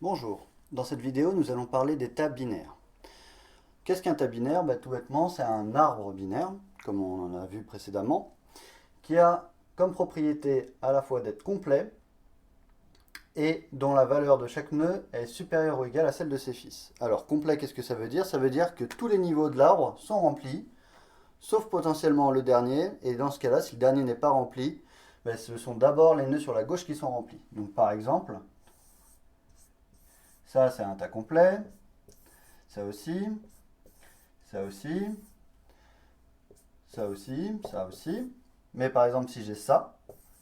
Bonjour, dans cette vidéo nous allons parler des tas binaires. Qu'est-ce qu'un tas binaire? Tout bêtement c'est un arbre binaire, comme on en a vu précédemment, qui a comme propriété à la fois d'être complet et dont la valeur de chaque nœud est supérieure ou égale à celle de ses fils. Alors complet, qu'est-ce que ça veut dire? Ça veut dire que tous les niveaux de l'arbre sont remplis, sauf potentiellement le dernier, et dans ce cas-là, si le dernier n'est pas rempli, ce sont d'abord les nœuds sur la gauche qui sont remplis. Donc par exemple, ça c'est un tas complet, ça aussi, ça aussi, ça aussi, ça aussi. Mais par exemple, si j'ai ça,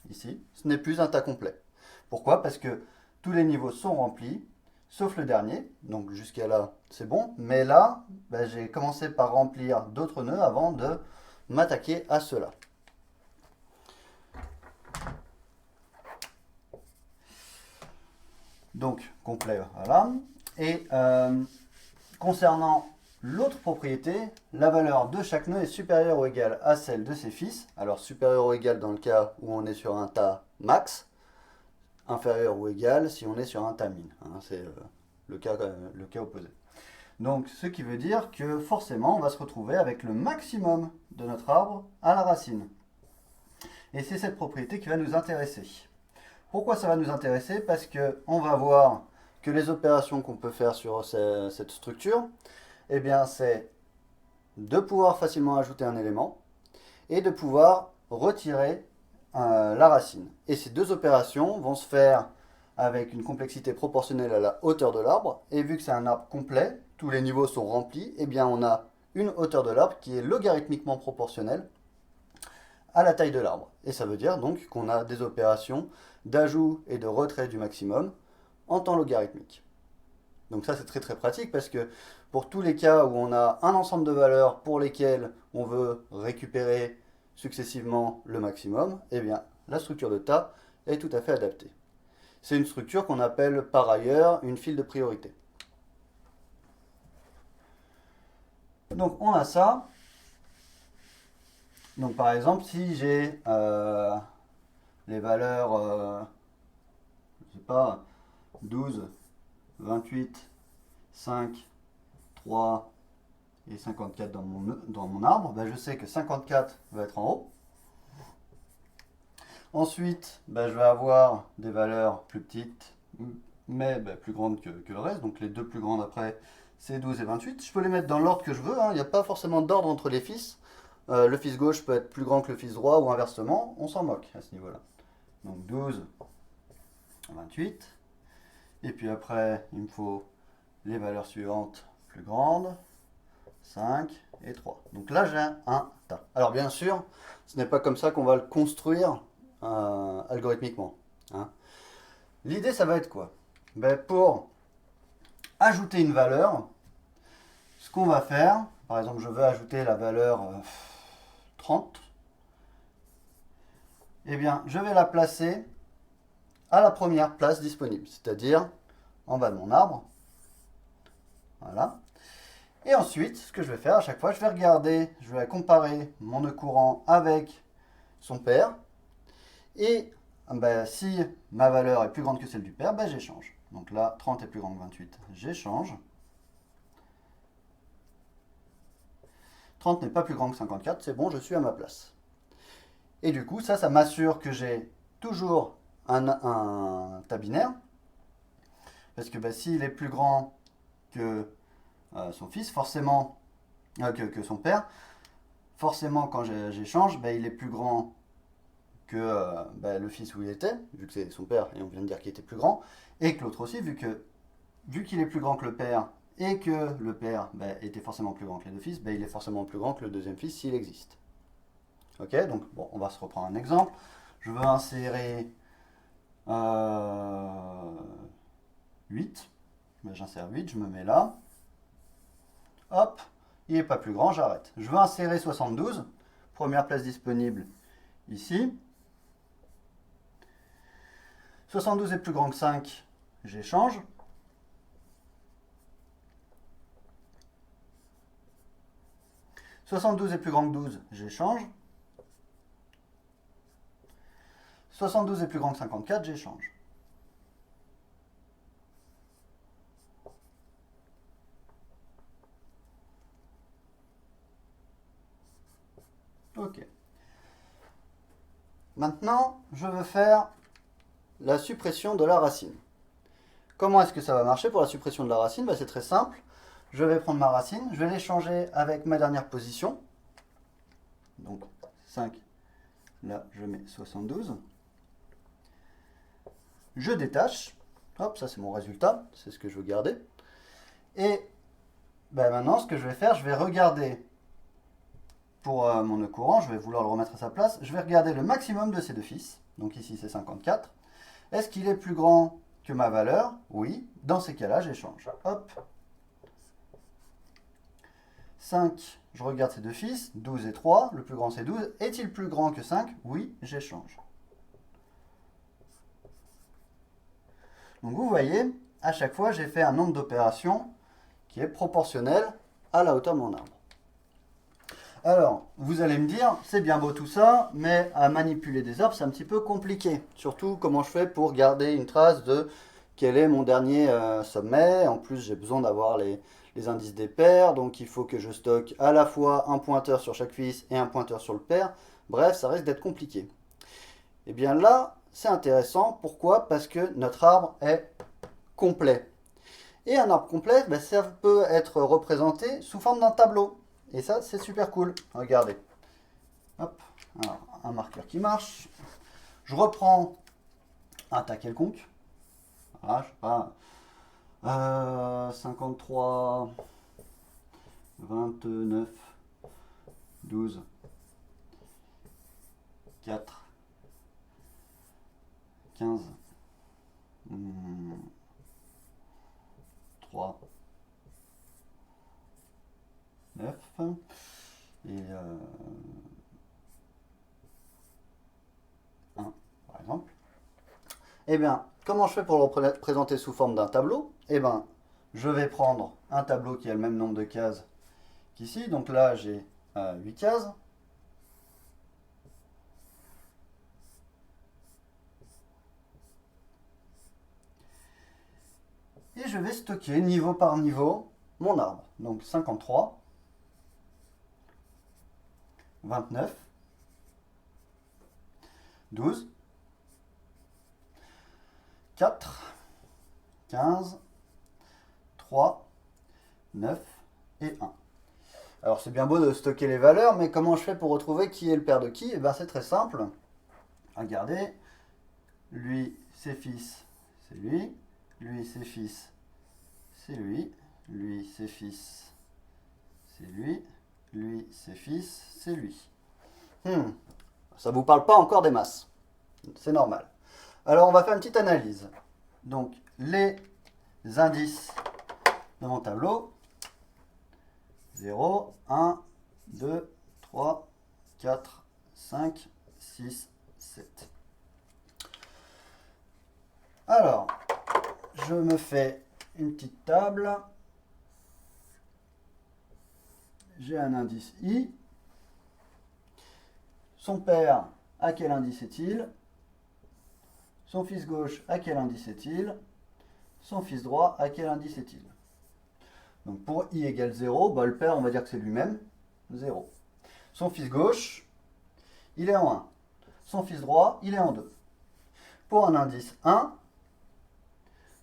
ici, ce n'est plus un tas complet. Pourquoi? Parce que tous les niveaux sont remplis, sauf le dernier. Donc jusqu'à là, c'est bon. Mais là, j'ai commencé par remplir d'autres nœuds avant de m'attaquer à cela. Donc complet, voilà. Et concernant l'autre propriété, la valeur de chaque nœud est supérieure ou égale à celle de ses fils. Alors supérieure ou égale dans le cas où on est sur un tas max, inférieur ou égal si on est sur un tas min. C'est le cas opposé. Donc ce qui veut dire que forcément on va se retrouver avec le maximum de notre arbre à la racine. Et c'est cette propriété qui va nous intéresser. Pourquoi ça va nous intéresser? Parce qu'on va voir que les opérations qu'on peut faire sur cette structure, eh bien, c'est de pouvoir facilement ajouter un élément et de pouvoir retirer la racine. Et ces deux opérations vont se faire avec une complexité proportionnelle à la hauteur de l'arbre. Et vu que c'est un arbre complet, tous les niveaux sont remplis, eh bien on a une hauteur de l'arbre qui est logarithmiquement proportionnelle à la taille de l'arbre. Et ça veut dire donc qu'on a des opérations d'ajout et de retrait du maximum en temps logarithmique. Donc ça c'est très très pratique parce que pour tous les cas où on a un ensemble de valeurs pour lesquelles on veut récupérer successivement le maximum, eh bien la structure de tas est tout à fait adaptée. C'est une structure qu'on appelle par ailleurs une file de priorité. Donc on a ça. Donc par exemple si j'ai les valeurs, je sais pas, 12, 28, 5, 3 et 54 dans mon arbre, je sais que 54 va être en haut. Ensuite, je vais avoir des valeurs plus petites, mais plus grandes que le reste. Donc les deux plus grandes après, c'est 12 et 28. Je peux les mettre dans l'ordre que je veux. Il n'y a pas forcément d'ordre entre les fils. Le fils gauche peut être plus grand que le fils droit ou inversement. On s'en moque à ce niveau-là. Donc 12, 28. Et puis après, il me faut les valeurs suivantes plus grandes. 5 et 3. Donc là, j'ai un tas. Alors bien sûr, ce n'est pas comme ça qu'on va le construire algorithmiquement. Hein. L'idée, ça va être quoi? Pour ajouter une valeur, ce qu'on va faire, par exemple, je veux ajouter la valeur 30, eh bien, je vais la placer à la première place disponible, c'est-à-dire en bas de mon arbre. Voilà. Et ensuite, ce que je vais faire à chaque fois, je vais regarder, je vais comparer mon nœud courant avec son père. Et si ma valeur est plus grande que celle du père, j'échange. Donc là, 30 est plus grand que 28, j'échange. 30 n'est pas plus grand que 54, c'est bon, je suis à ma place. Et du coup, ça m'assure que j'ai toujours un tas binaire. Parce que s'il est plus grand que son fils, forcément, que son père, forcément quand j'échange, il est plus grand que le fils où il était, vu que c'est son père, et on vient de dire qu'il était plus grand, et que l'autre aussi, vu qu'il est plus grand que le père, et que le père était forcément plus grand que les deux fils, il est forcément plus grand que le deuxième fils s'il existe. Ok, donc bon, on va se reprendre un exemple. Je veux insérer 8. J'insère 8, je me mets là. Hop, il n'est pas plus grand, j'arrête. Je veux insérer 72. Première place disponible ici. 72 est plus grand que 5, j'échange. « 72 est plus grand que 12, j'échange. 72 est plus grand que 54, j'échange. Maintenant, je veux faire la suppression de la racine. Comment est-ce que ça va marcher pour la suppression de la racine? C'est très simple. Je vais prendre ma racine, je vais l'échanger avec ma dernière position. Donc 5, là je mets 72. Je détache. Hop, ça c'est mon résultat, c'est ce que je veux garder. Et maintenant, ce que je vais faire, je vais regarder pour mon nœud courant, je vais vouloir le remettre à sa place. Je vais regarder le maximum de ces deux fils. Donc ici c'est 54. Est-ce qu'il est plus grand que ma valeur? Oui. Dans ces cas-là, j'échange. Hop. 5, je regarde ces deux fils. 12 et 3, le plus grand c'est 12. Est-il plus grand que 5? Oui, j'échange. Donc vous voyez, à chaque fois, j'ai fait un nombre d'opérations qui est proportionnel à la hauteur de mon arbre. Alors, vous allez me dire, c'est bien beau tout ça, mais à manipuler des arbres, c'est un petit peu compliqué. Surtout, comment je fais pour garder une trace de quel est mon dernier sommet. En plus, j'ai besoin d'avoir les indices des paires, donc il faut que je stocke à la fois un pointeur sur chaque fils et un pointeur sur le pair. Bref, ça risque d'être compliqué. Et bien là, c'est intéressant. Pourquoi? Parce que notre arbre est complet. Et un arbre complet, ça peut être représenté sous forme d'un tableau. Et ça, c'est super cool. Regardez. Hop. Alors, un marqueur qui marche. Je reprends un tas quelconque. Voilà, je sais pas. 53, 29, 12, 4, 15, 3, 9 et 1 par exemple. Eh bien, comment je fais pour le représenter sous forme d'un tableau? Eh bien, je vais prendre un tableau qui a le même nombre de cases qu'ici. Donc là, j'ai 8 cases. Et je vais stocker niveau par niveau mon arbre. Donc 53, 29, 12, 4, 15, 3, 9 et 1. Alors c'est bien beau de stocker les valeurs, mais comment je fais pour retrouver qui est le père de qui? Eh bien c'est très simple. Regardez, lui, ses fils, c'est lui. Lui, ses fils, c'est lui. Lui, ses fils, c'est lui. Lui, ses fils, c'est lui. Ça ne vous parle pas encore des masses. C'est normal. Alors on va faire une petite analyse. Donc les indices de mon tableau. 0, 1, 2, 3, 4, 5, 6, 7. Alors, je me fais une petite table. J'ai un indice I. Son père, à quel indice est-il? Son fils gauche, à quel indice est-il? Son fils droit, à quel indice est-il? Donc pour I égale 0, le père, on va dire que c'est lui-même, 0. Son fils gauche, il est en 1. Son fils droit, il est en 2. Pour un indice 1,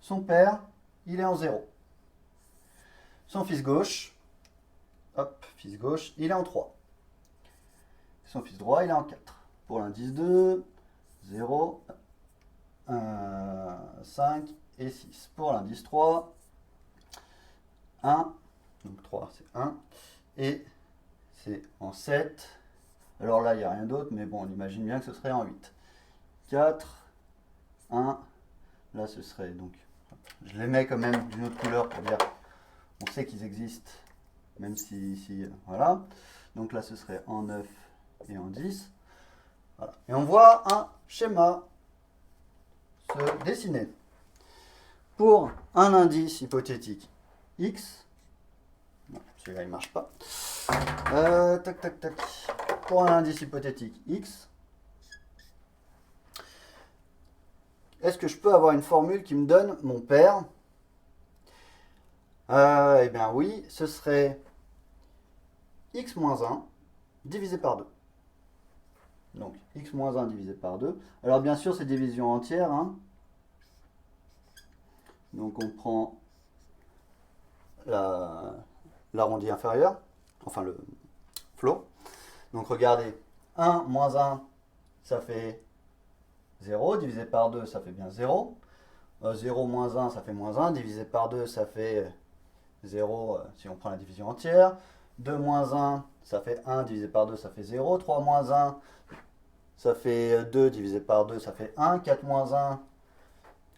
son père, il est en 0. Son fils gauche, fils gauche, il est en 3. Son fils droit, il est en 4. Pour l'indice 2, 0, 5 et 6. Pour l'indice 3, 1, donc 3 c'est 1, et c'est en 7. Alors là, il n'y a rien d'autre, mais bon, on imagine bien que ce serait en 8. 4, 1, là ce serait donc, je les mets quand même d'une autre couleur pour dire, on sait qu'ils existent, même si voilà. Donc là ce serait en 9 et en 10. Voilà. Et on voit un schéma se dessiner. Pour un indice hypothétique X, non, celui-là il ne marche pas. Tac, tac, tac. Pour un indice hypothétique X, est-ce que je peux avoir une formule qui me donne mon père? Eh bien oui, ce serait x moins 1 divisé par 2. Donc x moins 1 divisé par 2. Alors bien sûr, c'est division entière. Hein. Donc on prend l'arrondi inférieur, enfin le flow. Donc regardez, 1 moins 1, ça fait 0, divisé par 2, ça fait bien 0. 0 moins 1, ça fait moins 1, divisé par 2, ça fait 0 si on prend la division entière. 2 moins 1, ça fait 1, divisé par 2, ça fait 0. 3 moins 1, ça fait 2, divisé par 2, ça fait 1. 4 moins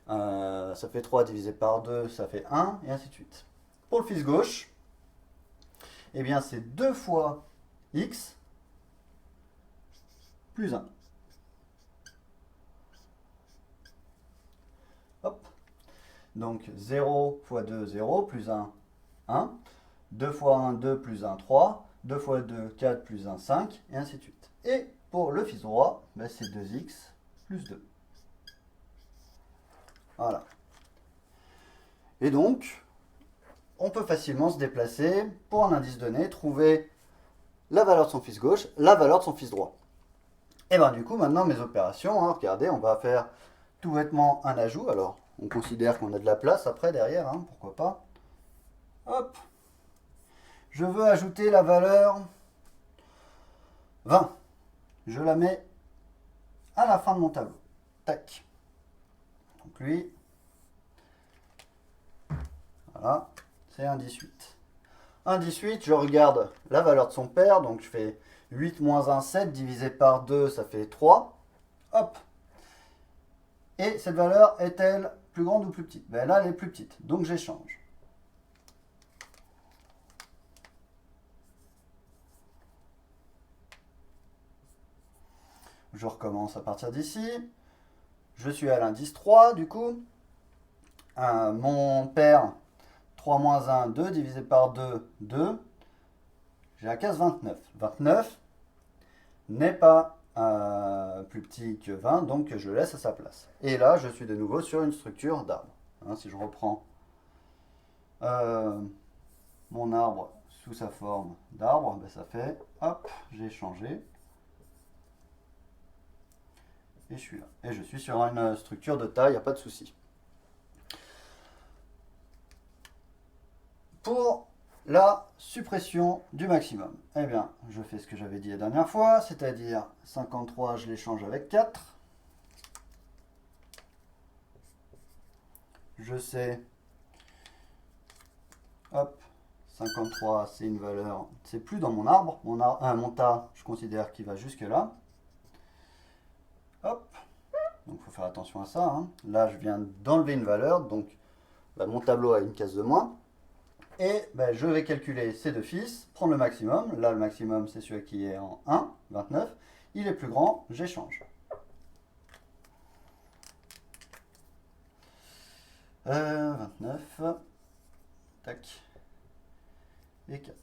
1, ça fait 3, divisé par 2, ça fait 1, et ainsi de suite. Pour le fils gauche, eh bien c'est 2 fois x plus 1. Hop. Donc 0 fois 2, 0, plus 1, 1. 2 fois 1, 2, plus 1, 3. 2 fois 2, 4, plus 1, 5, et ainsi de suite. Et pour le fils droit, ben c'est 2x plus 2. Voilà. Et donc, on peut facilement se déplacer pour un indice donné, trouver la valeur de son fils gauche, la valeur de son fils droit. Et bien du coup, maintenant mes opérations, hein, regardez, on va faire tout bêtement un ajout. Alors, on considère qu'on a de la place après derrière, hein, pourquoi pas. Hop. Je veux ajouter la valeur 20. Je la mets à la fin de mon tableau. Tac. Donc lui, voilà, c'est un 18. Un 18, je regarde la valeur de son père, donc je fais 8 moins 1, 7, divisé par 2, ça fait 3. Hop. Et cette valeur est-elle plus grande ou plus petite? Ben là, elle est plus petite, donc j'échange. Je recommence à partir d'ici. Je suis à l'indice 3, du coup. Mon père, 3 moins 1, 2, divisé par 2, 2. J'ai la case 29. 29 n'est pas plus petit que 20, donc je le laisse à sa place. Et là, je suis de nouveau sur une structure d'arbre. Hein, si je reprends mon arbre sous sa forme d'arbre, ben ça fait, hop, j'ai changé. Et je suis là. Et je suis sur une structure de taille, il n'y a pas de souci. Pour la suppression du maximum, eh bien, je fais ce que j'avais dit la dernière fois, c'est-à-dire 53, je l'échange avec 4. Je sais, hop, 53, c'est une valeur, c'est plus dans mon arbre, mon tas, je considère qu'il va jusque là. Hop, donc il faut faire attention à ça. Hein. Là, je viens d'enlever une valeur, donc bah, mon tableau a une case de moins. Et bah, je vais calculer ces deux fils, prendre le maximum. Là, le maximum, c'est celui qui est en 1, 29. Il est plus grand, j'échange. 29, tac, et 4.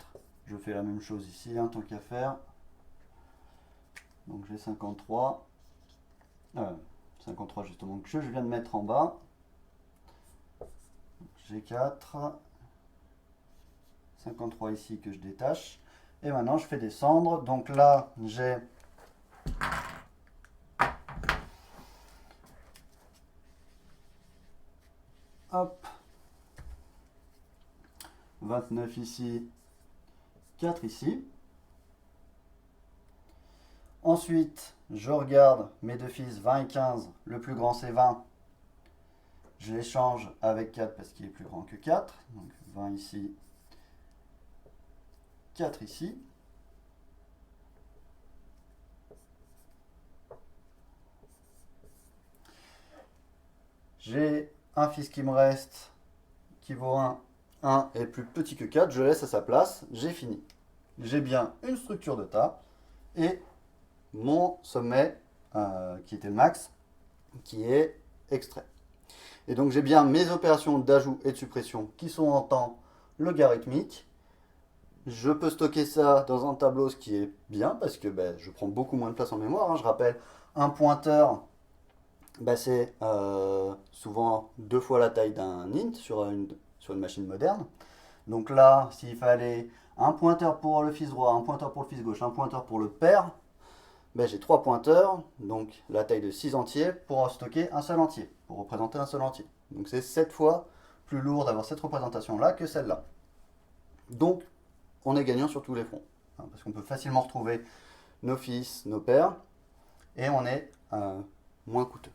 Je fais la même chose ici, hein, tant qu'à faire. Donc j'ai 53. 53 justement que je viens de mettre en bas. J'ai 4. 53 ici que je détache. Et maintenant je fais descendre. Donc là j'ai hop 29 ici, 4 ici. Ensuite, je regarde mes deux fils 20 et 15. Le plus grand c'est 20. Je l'échange avec 4 parce qu'il est plus grand que 4. Donc 20 ici, 4 ici. J'ai un fils qui me reste qui vaut 1. 1 est plus petit que 4. Je laisse à sa place. J'ai fini. J'ai bien une structure de tas et mon sommet qui était le max qui est extrait. Et donc j'ai bien mes opérations d'ajout et de suppression qui sont en temps logarithmique. Je peux stocker ça dans un tableau, ce qui est bien parce que je prends beaucoup moins de place en mémoire. Hein. Je rappelle, un pointeur, c'est souvent 2 fois la taille d'un int sur une machine moderne. Donc là, s'il fallait un pointeur pour le fils droit, un pointeur pour le fils gauche, un pointeur pour le père, ben, j'ai 3 pointeurs, donc la taille de 6 entiers, pour stocker un seul entier, pour représenter un seul entier. Donc c'est 7 fois plus lourd d'avoir cette représentation-là que celle-là. Donc on est gagnant sur tous les fronts, hein, parce qu'on peut facilement retrouver nos fils, nos pairs, et on est moins coûteux.